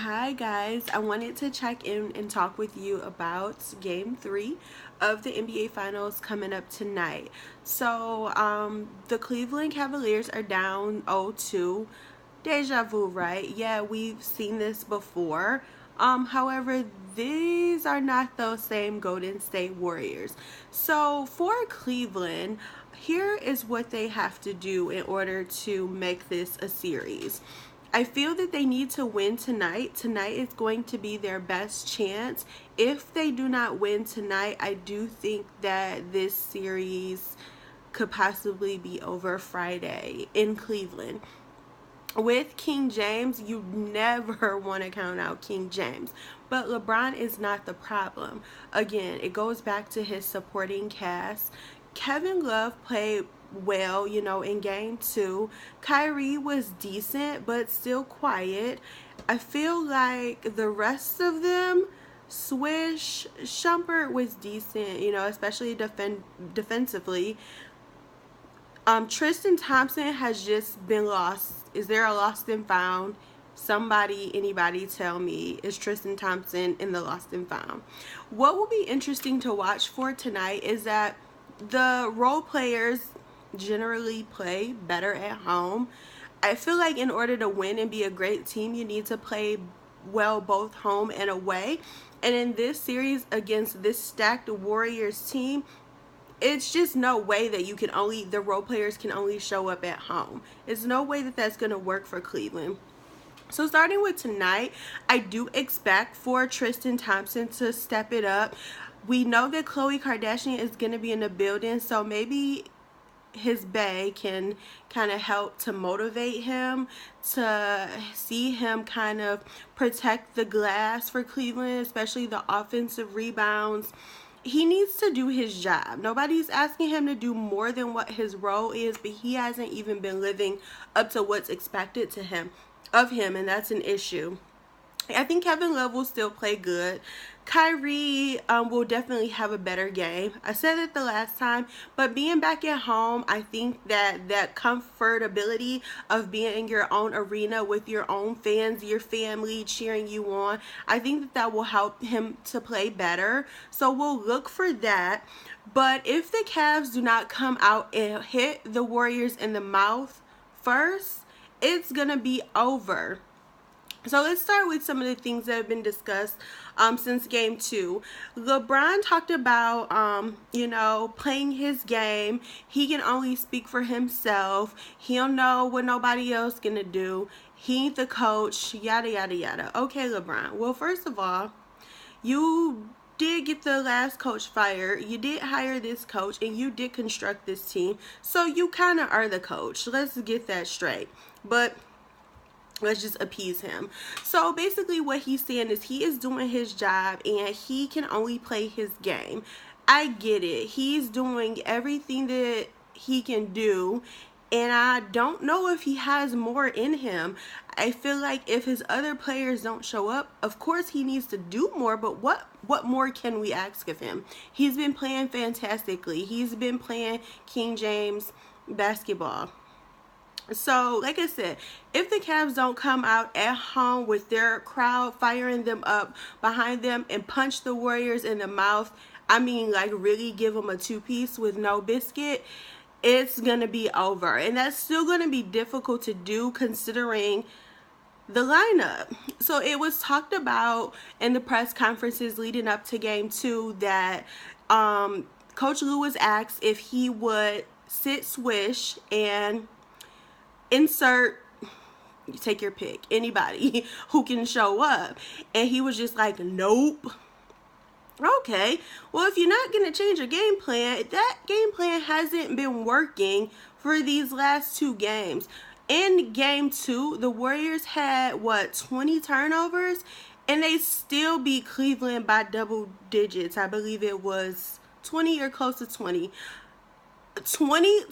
Hi guys, I wanted to check in and talk with you about game 3 of the NBA Finals coming up tonight. The Cleveland Cavaliers are down 0-2. Deja vu, right? Yeah, we've seen this before. However, these are not those same Golden State Warriors. So for Cleveland, here is what they have to do in order to make this a series. I feel that they need to win tonight. Tonight is going to be their best chance. If they do not win tonight, I do think that this series could possibly be over Friday in Cleveland. With King James, you never want to count out King James. But LeBron is not the problem. Again, it goes back to his supporting cast. Kevin Love played well, in game 2. Kyrie was decent, but still quiet. I feel like the rest of them, Swish, Shumpert was decent, especially defensively. Tristan Thompson has just been lost. Is there a lost and found? Anybody tell me, is Tristan Thompson in the lost and found? What will be interesting to watch for tonight is that the role players generally play better at home. I feel like in order to win and be a great team, you need to play well both home and away. And in this series against this stacked Warriors team, it's just no way that the role players can only show up at home. It's no way that that's going to work for Cleveland. So starting with tonight, I do expect for Tristan Thompson to step it up. We know that Khloe Kardashian is going to be in the building, so maybe his bae can kind of help to motivate him, to see him kind of protect the glass for Cleveland, especially the offensive rebounds. He needs to do his job. Nobody's asking him to do more than what his role is, but he hasn't even been living up to what's expected of him, and that's an issue. I think Kevin Love will still play good. Kyrie will definitely have a better game. I said it the last time, but being back at home, I think that comfortability of being in your own arena with your own fans, your family cheering you on, I think that will help him to play better. So we'll look for that. But if the Cavs do not come out and hit the Warriors in the mouth first, it's going to be over. So let's start with some of the things that have been discussed since game 2. LeBron talked about, playing his game. He can only speak for himself. He don't know what nobody else gonna do. He ain't the coach, yada, yada, yada. Okay, LeBron. Well, first of all, you did get the last coach fired. You did hire this coach, and you did construct this team. So you kind of are the coach. Let's get that straight. But let's just appease him. So basically what he's saying is he is doing his job and he can only play his game. I get it. He's doing everything that he can do, and I don't know if he has more in him. I feel like if his other players don't show up, of course he needs to do more, but what more can we ask of him? He's been playing fantastically. He's been playing King James basketball. So, like I said, if the Cavs don't come out at home with their crowd firing them up behind them and punch the Warriors in the mouth, like really give them a two-piece with no biscuit, it's going to be over. And that's still going to be difficult to do considering the lineup. So it was talked about in the press conferences leading up to game 2 that Coach Lou was asked if he would sit Swish and insert, take your pick, anybody who can show up, and he was just like, nope. Okay, well, if you're not going to change your game plan, that game plan hasn't been working for these last 2 games. In game 2, the Warriors had 20 turnovers, and they still beat Cleveland by double digits. I believe it was 20 or close to 20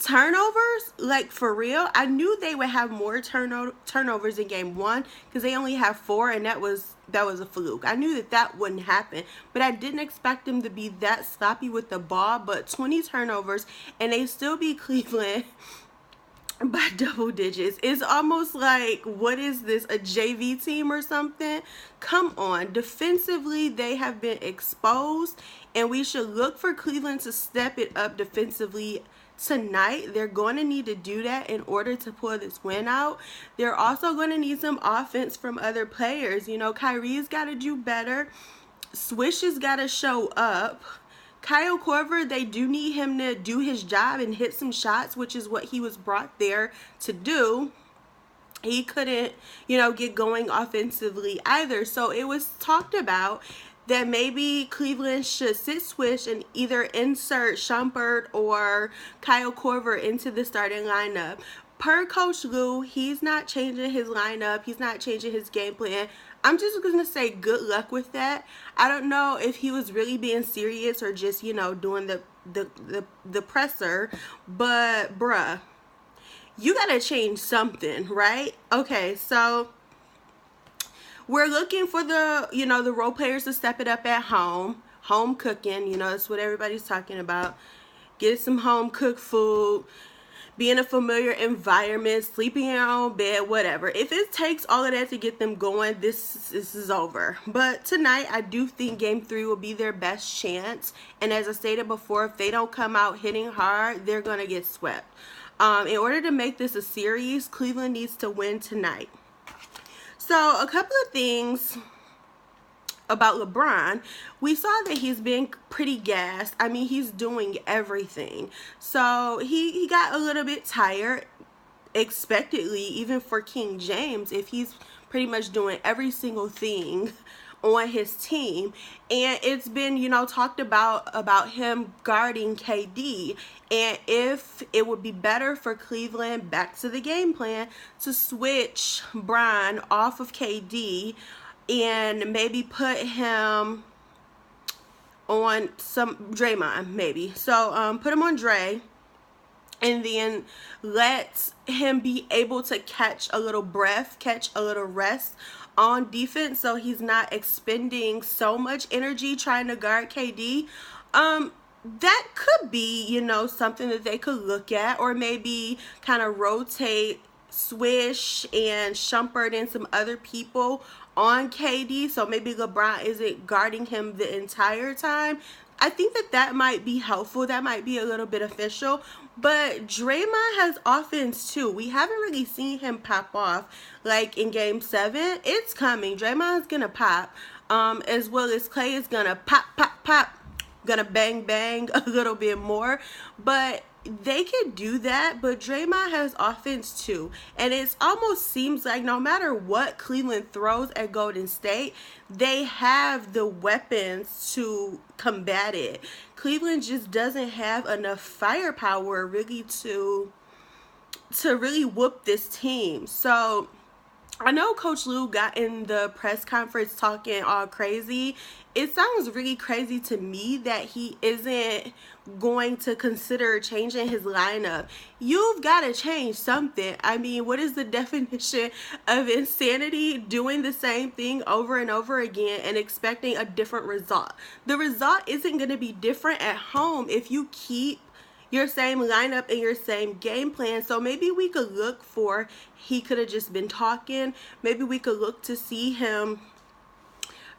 turnovers, like for real. I knew they would have more turnovers in game 1 because they only have 4, and that was a fluke. I knew that wouldn't happen, but I didn't expect them to be that sloppy with the ball. But 20 turnovers, and they still beat Cleveland by double digits. It's almost like, what is this, a JV team or something? Come on. Defensively, they have been exposed, and we should look for Cleveland to step it up defensively tonight. They're going to need to do that in order to pull this win out. They're also going to need some offense from other players. You know, Kyrie's got to do better. Swish has got to show up. Kyle Korver, they do need him to do his job and hit some shots, which is what he was brought there to do. He couldn't, you know, get going offensively either. So it was talked about that maybe Cleveland should sit Swish and either insert Shumpert or Kyle Korver into the starting lineup. Per Coach Lou, he's not changing his lineup. He's not changing his game plan. I'm just going to say good luck with that. I don't know if he was really being serious or just, you know, doing the presser. But, bruh, you got to change something, right? Okay, so we're looking for the, you know, the role players to step it up at home. Home cooking, you know, that's what everybody's talking about. Get some home cooked food. Be in a familiar environment, sleeping in your own bed, whatever. If it takes all of that to get them going, this is over. But tonight, I do think Game 3 will be their best chance. And as I stated before, if they don't come out hitting hard, they're going to get swept. In order to make this a series, Cleveland needs to win tonight. So, a couple of things about LeBron. We saw that he's been pretty gassed. I mean, he's doing everything. So he got a little bit tired, expectedly, even for King James, if he's pretty much doing every single thing on his team. And it's been, you know, talked about him guarding KD, and if it would be better for Cleveland, back to the game plan, to switch Bron off of KD and maybe put him on some Draymond, maybe. So put him on Dre, and then let him be able to catch a little breath, catch a little rest on defense, so he's not expending so much energy trying to guard KD. That could be, you know, something that they could look at, or maybe kind of rotate Swish and Shumpert and some other people on KD, so maybe LeBron isn't guarding him the entire time. I think that might be helpful. That might be a little bit official. But Draymond has offense too. We haven't really seen him pop off like in Game 7. It's coming. Draymond's gonna pop, as well as Clay is gonna pop, pop, pop, gonna bang, bang a little bit more. But they can do that, but Draymond has offense too. And it almost seems like no matter what Cleveland throws at Golden State, they have the weapons to combat it. Cleveland just doesn't have enough firepower really to really whoop this team. So I know Coach Lou got in the press conference talking all crazy. It sounds really crazy to me that he isn't going to consider changing his lineup. You've got to change something. I mean, what is the definition of insanity? Doing the same thing over and over again and expecting a different result. The result isn't going to be different at home if you keep your same lineup and your same game plan. So maybe we could look for, he could have just been talking. Maybe we could look to see him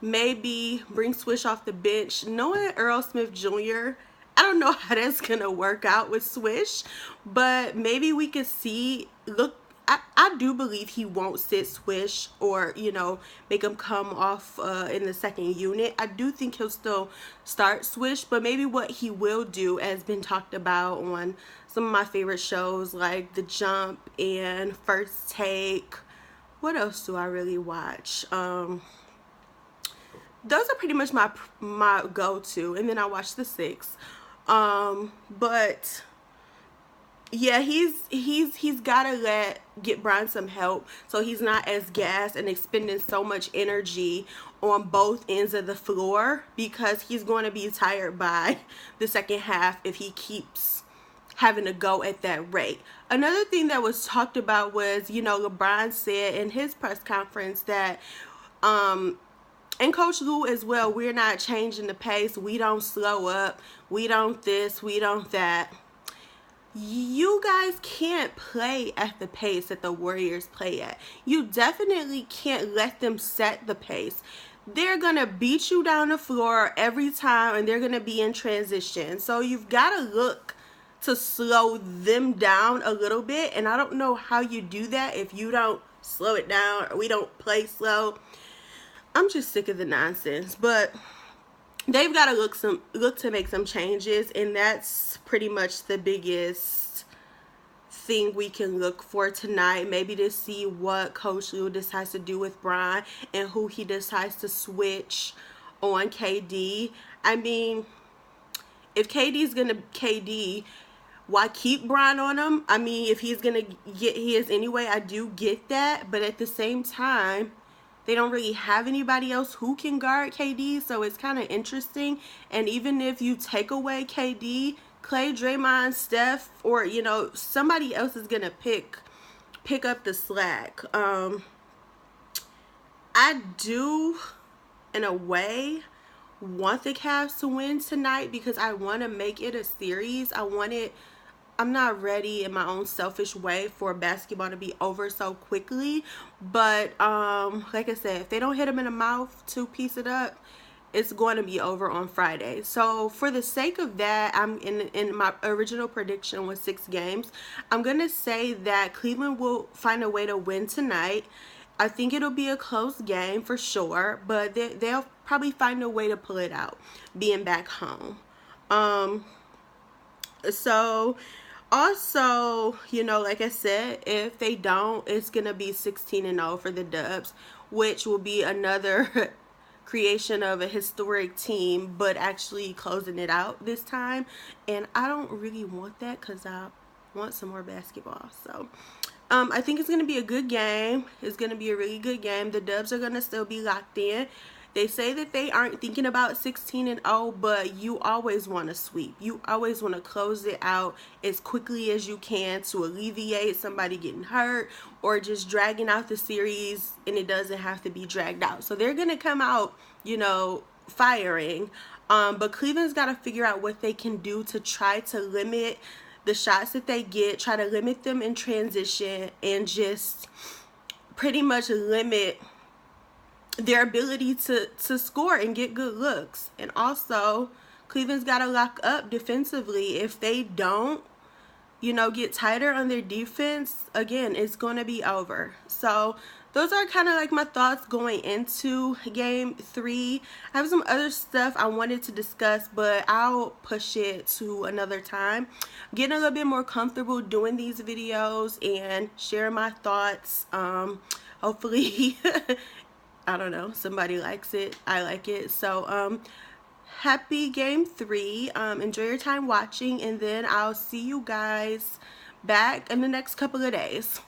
maybe bring Swish off the bench. Knowing Earl Smith Jr., I don't know how that's gonna work out with Swish, but maybe we could see, look, I do believe he won't sit Swish or, you know, make him come off in the second unit. I do think he'll still start Swish, but maybe what he will do has been talked about on some of my favorite shows like The Jump and First Take. What else do I really watch? Those are pretty much my go-to, and then I watch The Six. But yeah, he's gotta get Bron some help so he's not as gassed and expending so much energy on both ends of the floor, because he's going to be tired by the second half if he keeps having to go at that rate. Another thing that was talked about was, you know, LeBron said in his press conference that and Coach Lou as well, we're not changing the pace, we don't slow up, we don't this, we don't that. you guys can't play at the pace that the Warriors play at. You definitely can't let them set the pace. They're going to beat you down the floor every time, and they're going to be in transition. So you've got to look to slow them down a little bit, and I don't know how you do that if you don't slow it down or we don't play slow. I'm just sick of the nonsense, but they've got to look to make some changes, and that's pretty much the biggest thing we can look for tonight. Maybe to see what Coach Lue decides to do with Bron and who he decides to switch on KD. I mean, if KD's gonna KD, why keep Bron on him? I mean, if he's gonna get his anyway, I do get that, but at the same time, they don't really have anybody else who can guard KD, so it's kind of interesting. And even if you take away KD, Clay, Draymond, Steph, or somebody else is gonna pick up the slack. I do, in a way, want the Cavs to win tonight because I want to make it a series. I'm not ready in my own selfish way for basketball to be over so quickly, but like I said, if they don't hit them in the mouth to piece it up, it's going to be over on Friday. So for the sake of that, I'm in my original prediction was 6 games. I'm going to say that Cleveland will find a way to win tonight. I think it'll be a close game for sure, but they'll probably find a way to pull it out, being back home. So also, like I said, if they don't, it's going to be 16-0 for the Dubs, which will be another creation of a historic team, but actually closing it out this time. And I don't really want that because I want some more basketball. So I think it's going to be a good game. It's going to be a really good game. The Dubs are going to still be locked in. They say that they aren't thinking about 16-0, but you always want to sweep. You always want to close it out as quickly as you can to alleviate somebody getting hurt or just dragging out the series, and it doesn't have to be dragged out. So they're going to come out, firing. But Cleveland's got to figure out what they can do to try to limit the shots that they get, try to limit them in transition, and just pretty much limit their ability to score and get good looks. And also, Cleveland's got to lock up defensively. If they don't, get tighter on their defense, again, it's going to be over. So those are kind of like my thoughts going into game 3. I have some other stuff I wanted to discuss, but I'll push it to another time. I'm getting a little bit more comfortable doing these videos and sharing my thoughts. Hopefully, I don't know, somebody likes it. I like it. So, happy game 3. Enjoy your time watching, and then I'll see you guys back in the next couple of days.